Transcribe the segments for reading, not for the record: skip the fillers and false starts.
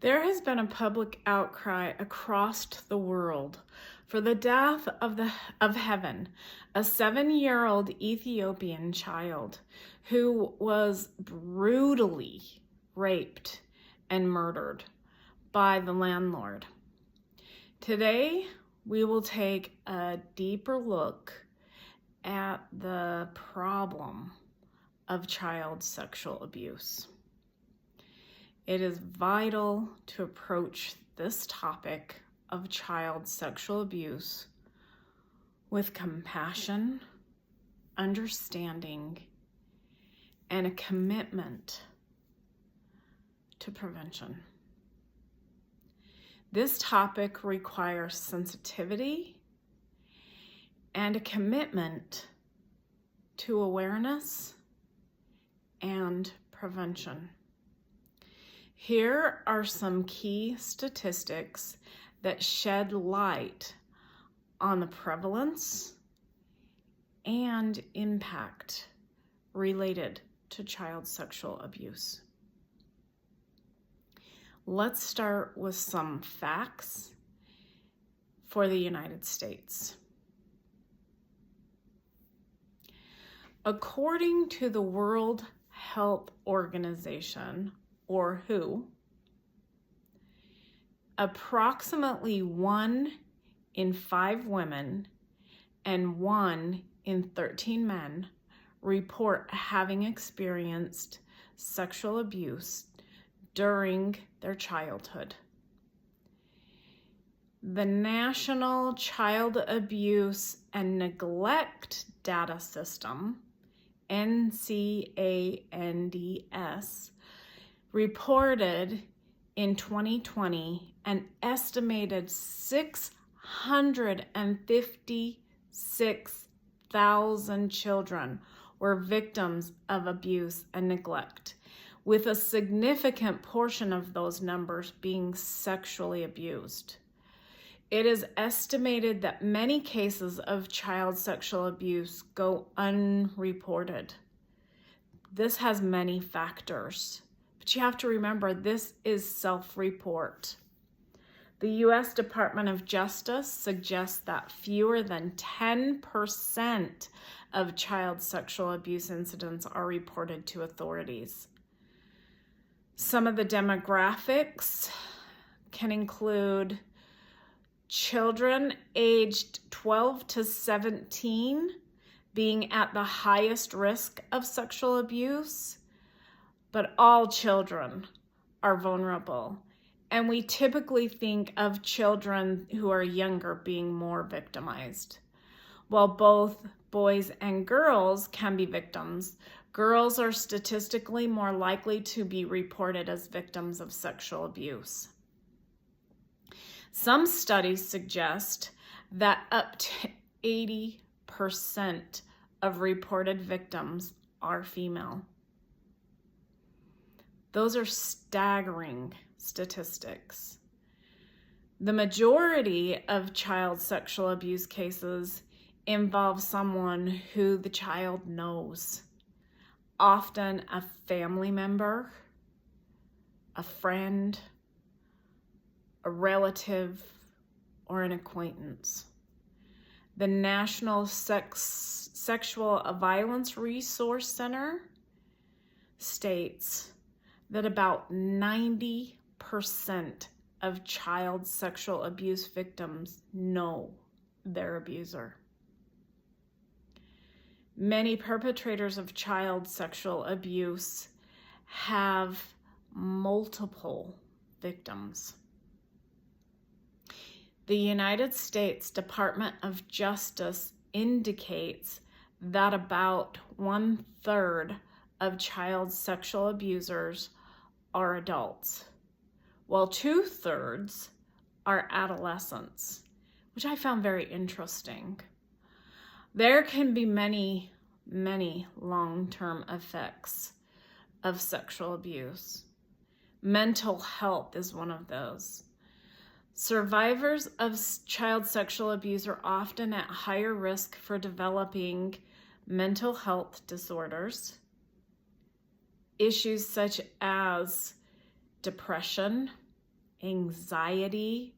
There has been a public outcry across the world for the death of Heaven, a 7-year-old Ethiopian child who was brutally raped and murdered by the landlord. Today, we will take a deeper look at the problem of child sexual abuse. It is vital to approach this topic of child sexual abuse with compassion, understanding, and a commitment to prevention. This topic requires sensitivity and a commitment to awareness and prevention. Here are some key statistics that shed light on the prevalence and impact related to child sexual abuse. Let's start with some facts for the United States. According to the World Health Organization, or WHO, approximately 1 in 5 women and 1 in 13 men report having experienced sexual abuse during their childhood. The National Child Abuse and Neglect Data System, NCANDS, reported in 2020 an estimated 656,000 children were victims of abuse and neglect, with a significant portion of those numbers being sexually abused. It is estimated that many cases of child sexual abuse go unreported. This has many factors. But you have to remember, this is self-report. The U.S. Department of Justice suggests that fewer than 10% of child sexual abuse incidents are reported to authorities. Some of the demographics can include children aged 12 to 17 being at the highest risk of sexual abuse. But all children are vulnerable, and we typically think of children who are younger being more victimized. While both boys and girls can be victims, girls are statistically more likely to be reported as victims of sexual abuse. Some studies suggest that up to 80% of reported victims are female. Those are staggering statistics. The majority of child sexual abuse cases involve someone who the child knows, often a family member, a friend, a relative, or an acquaintance. The National Sexual Violence Resource Center states that about 90% of child sexual abuse victims know their abuser. Many perpetrators of child sexual abuse have multiple victims. The United States Department of Justice indicates that about 1/3 of child sexual abusers are adults, while 2/3 are adolescents, which I found very interesting. There can be many, many long-term effects of sexual abuse. Mental health is one of those. Survivors of child sexual abuse are often at higher risk for developing mental health disorders, issues such as depression, anxiety,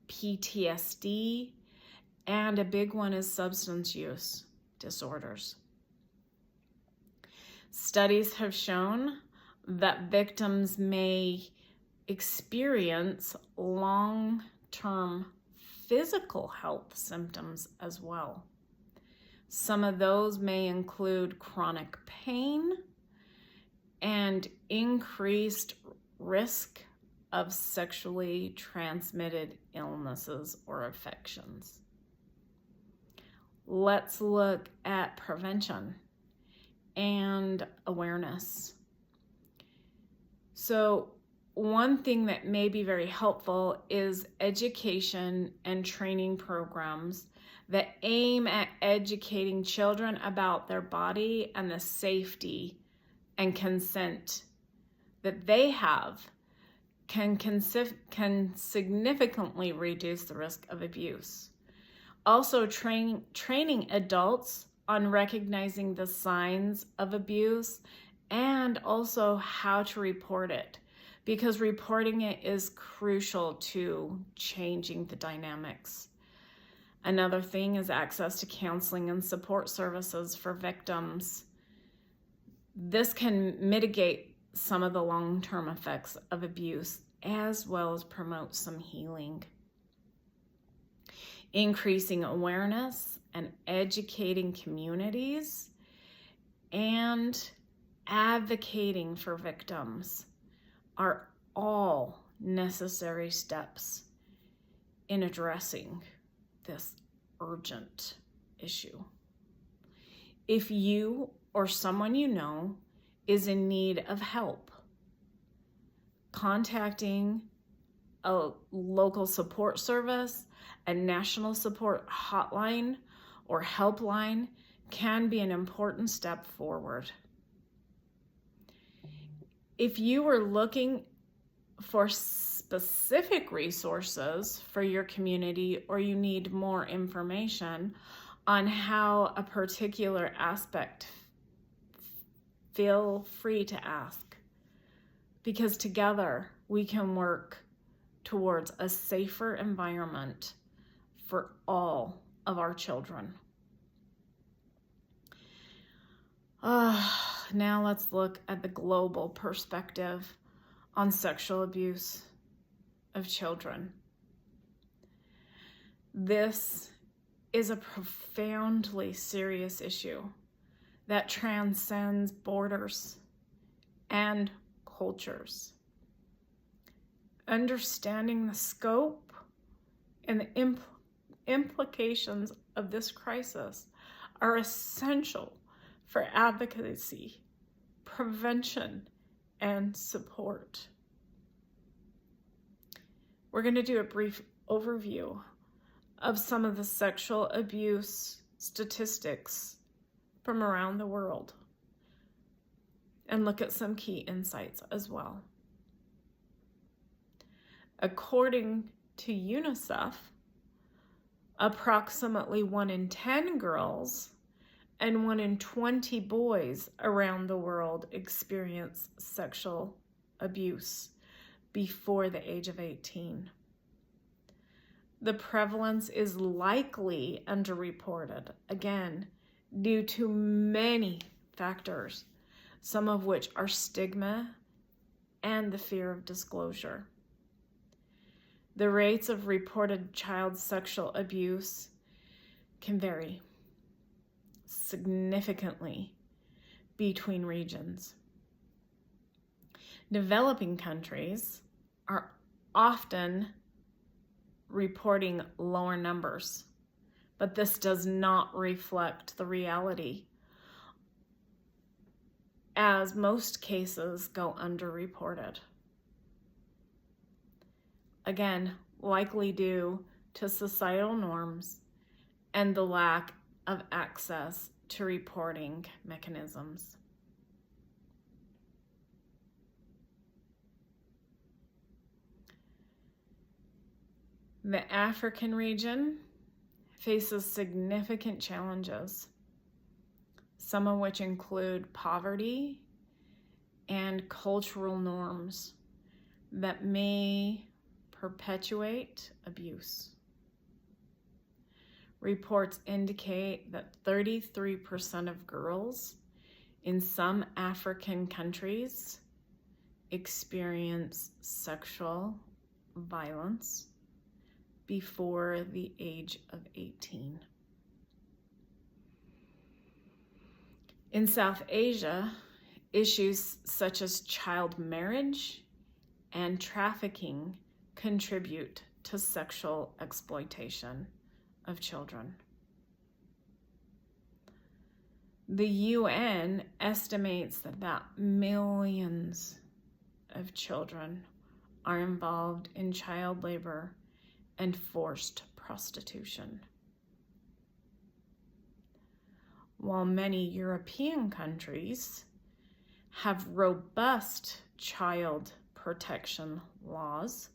PTSD, and a big one is substance use disorders. Studies have shown that victims may experience long-term physical health symptoms as well. Some of those may include chronic pain and increased risk of sexually transmitted illnesses or infections. Let's look at prevention and awareness. So one thing that may be very helpful is education and training programs that aim at educating children about their body and the safety and consent that they have can significantly reduce the risk of abuse. Also, training adults on recognizing the signs of abuse and also how to report it, because reporting it is crucial to changing the dynamics. Another thing is access to counseling and support services for victims. This can mitigate some of the long-term effects of abuse as well as promote some healing. Increasing awareness and educating communities and advocating for victims are all necessary steps in addressing this urgent issue. If you or someone you know is in need of help, contacting a local support service, a national support hotline or helpline can be an important step forward. If you are looking for specific resources for your community or you need more information on how a particular aspect, feel free to ask, because together we can work towards a safer environment for all of our children. Now let's look at the global perspective on sexual abuse of children. This is a profoundly serious issue that transcends borders and cultures. Understanding the scope and the implications of this crisis are essential for advocacy, prevention, and support. We're going to do a brief overview of some of the sexual abuse statistics from around the world and look at some key insights as well. According to UNICEF, approximately 1 in 10 girls and 1 in 20 boys around the world experience sexual abuse before the age of 18. The prevalence is likely underreported, again, due to many factors, some of which are stigma and the fear of disclosure. The rates of reported child sexual abuse can vary significantly between regions. Developing countries are often reporting lower numbers, but this does not reflect the reality, as most cases go underreported. Again, likely due to societal norms and the lack of access to reporting mechanisms. The African region faces significant challenges, some of which include poverty and cultural norms that may perpetuate abuse. Reports indicate that 33% of girls in some African countries experience sexual violence before the age of 18. In South Asia, issues such as child marriage and trafficking contribute to sexual exploitation of children. The UN estimates that millions of children are involved in child labor and forced prostitution. While many European countries have robust child protection laws,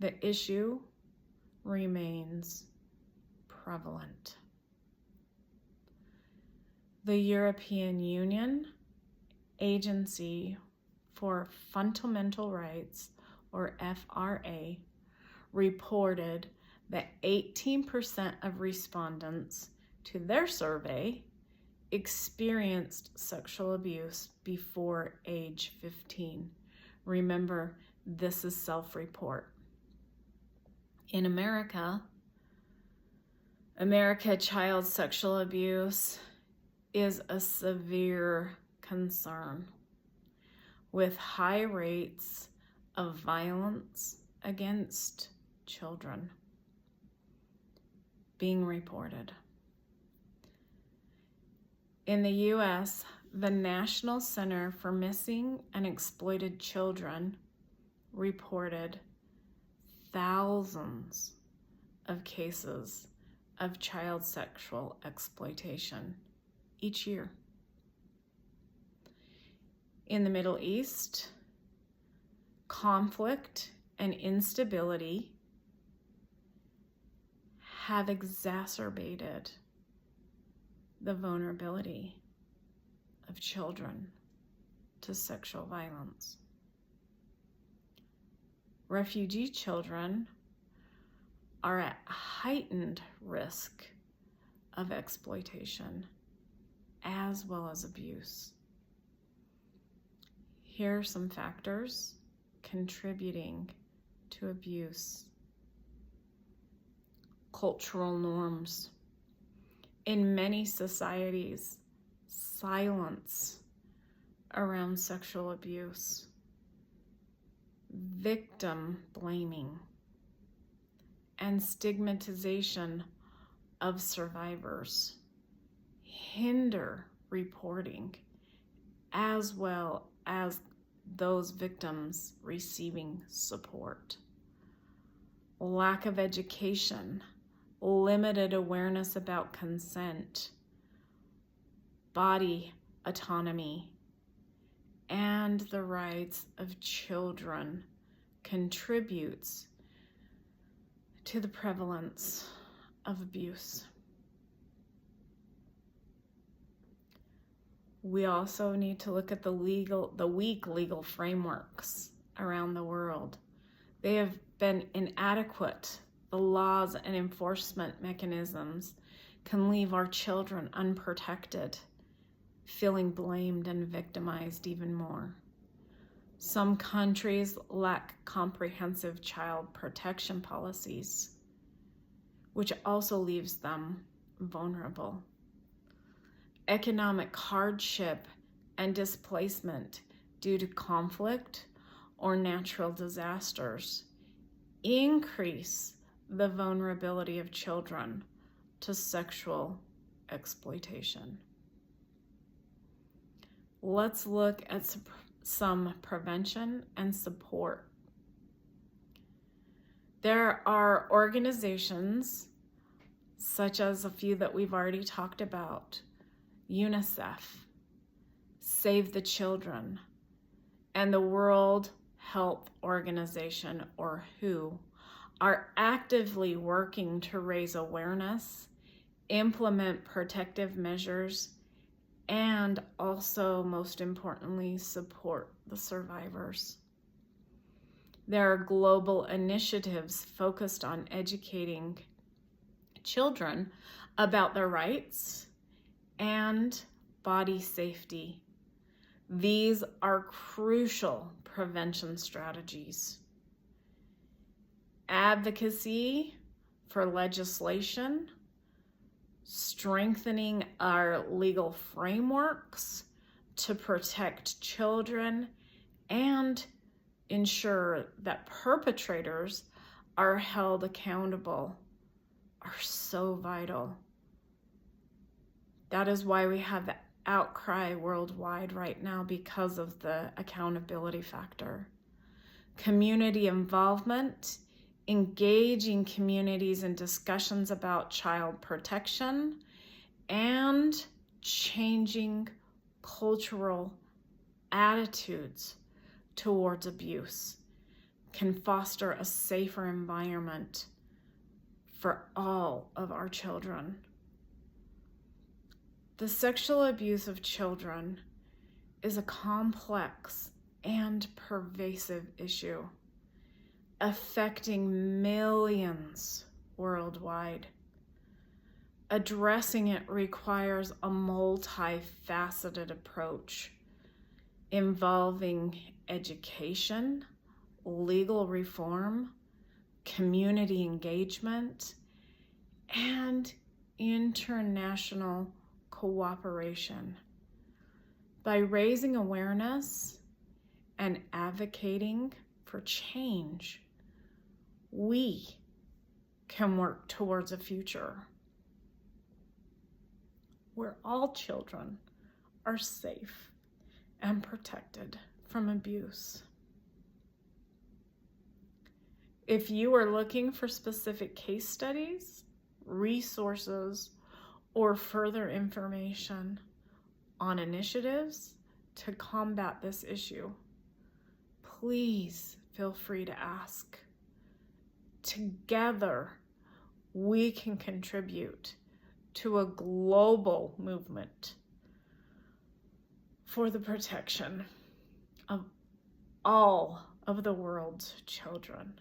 the issue remains prevalent. The European Union Agency for Fundamental Rights, or FRA, reported that 18% of respondents to their survey experienced sexual abuse before age 15. Remember, this is self-report. In America, child sexual abuse is a severe concern, with high rates of violence against children being reported. In the U.S., the National Center for Missing and Exploited Children reported thousands of cases of child sexual exploitation each year. In the Middle East, conflict and instability have exacerbated the vulnerability of children to sexual violence. Refugee children are at heightened risk of exploitation as well as abuse. Here are some factors contributing to abuse. Cultural norms. In many societies, silence around sexual abuse, victim blaming, and stigmatization of survivors hinder reporting, as well as those victims receiving support. Lack of education, limited awareness about consent, body autonomy, and the rights of children contributes to the prevalence of abuse. We also need to look at the weak legal frameworks around the world. They have been inadequate. The laws and enforcement mechanisms can leave our children unprotected, feeling blamed and victimized even more. Some countries lack comprehensive child protection policies, which also leaves them vulnerable. Economic hardship and displacement due to conflict or natural disasters increase the vulnerability of children to sexual exploitation. Let's look at some prevention and support. There are organizations, such as a few that we've already talked about, UNICEF, Save the Children, and the World Health Organization, or WHO, are actively working to raise awareness, implement protective measures, and also, most importantly, support the survivors. There are global initiatives focused on educating children about their rights and body safety. These are crucial prevention strategies. Advocacy for legislation, strengthening our legal frameworks to protect children and ensure that perpetrators are held accountable are so vital. That is why we have the outcry worldwide right now, because of the accountability factor. Community involvement, engaging communities in discussions about child protection, and changing cultural attitudes towards abuse can foster a safer environment for all of our children. The sexual abuse of children is a complex and pervasive issue affecting millions worldwide. Addressing it requires a multifaceted approach involving education, legal reform, community engagement, and international cooperation. By raising awareness and advocating for change, we can work towards a future where all children are safe and protected from abuse. If you are looking for specific case studies, resources, or further information on initiatives to combat this issue, please feel free to ask. Together, we can contribute to a global movement for the protection of all of the world's children.